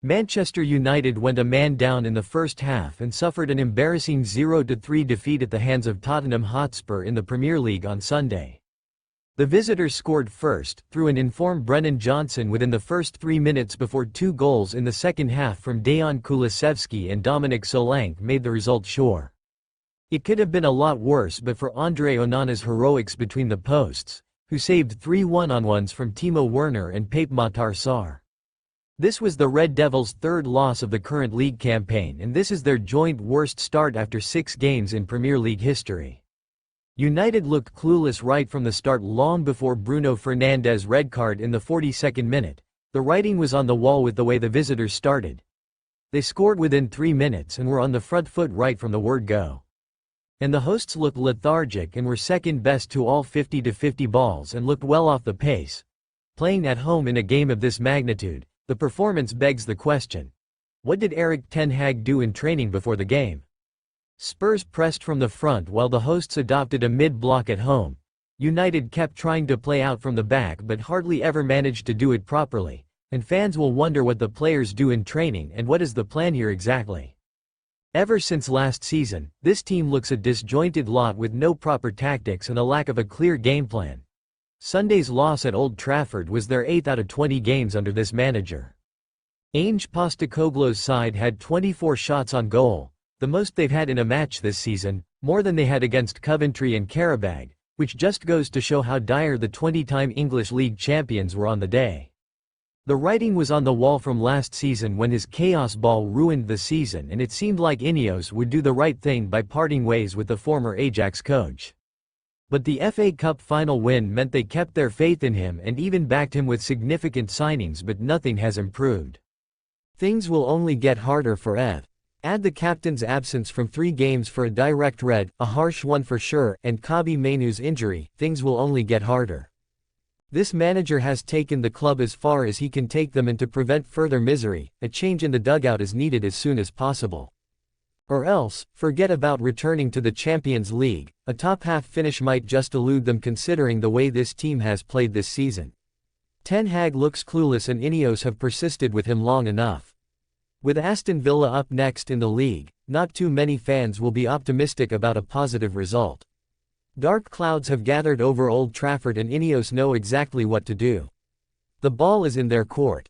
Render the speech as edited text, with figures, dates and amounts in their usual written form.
Manchester United went a man down in the first half and suffered an embarrassing 0-3 defeat at the hands of Tottenham Hotspur in the Premier League on Sunday. The visitors scored first, through an informed Brennan Johnson within the first 3 minutes before 2 goals in the second half from Dejan Kulusevski and Dominic Solanke made the result sure. It could have been a lot worse but for Andre Onana's heroics between the posts, who saved 3 one-on-ones from Timo Werner and Pape Matar Sarr. This was the Red Devils' third loss of the current league campaign, and this is their joint worst start after 6 games in Premier League history. United looked clueless right from the start long before Bruno Fernandes' red card in the 42nd minute. The writing was on the wall with the way the visitors started. They scored within 3 minutes and were on the front foot right from the word go. And the hosts looked lethargic and were second best to all 50-50 balls and looked well off the pace. Playing at home in a game of this magnitude, the performance begs the question. What did Sack Ten Hag do in training before the game? Spurs pressed from the front while the hosts adopted a mid-block at home. United kept trying to play out from the back but hardly ever managed to do it properly, and fans will wonder what the players do in training and what is the plan here exactly. Ever since last season, this team looks a disjointed lot with no proper tactics and a lack of a clear game plan. Sunday's loss at Old Trafford was their 8th out of 20 games under this manager. Ange Postecoglou's side had 24 shots on goal, the most they've had in a match this season, more than they had against Coventry and Qarabag, which just goes to show how dire the 20-time English League champions were on the day. The writing was on the wall from last season when his chaos ball ruined the season, and it seemed like Ineos would do the right thing by parting ways with the former Ajax coach. But the FA Cup final win meant they kept their faith in him and even backed him with significant signings, but nothing has improved. Things will only get harder for Ev. Add the captain's absence from 3 games for a direct red, a harsh one for sure, and Kobbie Mainoo's injury, things will only get harder. This manager has taken the club as far as he can take them, and to prevent further misery, a change in the dugout is needed as soon as possible. Or else, forget about returning to the Champions League. A top-half finish might just elude them considering the way this team has played this season. Ten Hag looks clueless and Ineos have persisted with him long enough. With Aston Villa up next in the league, not too many fans will be optimistic about a positive result. Dark clouds have gathered over Old Trafford and Ineos know exactly what to do. The ball is in their court.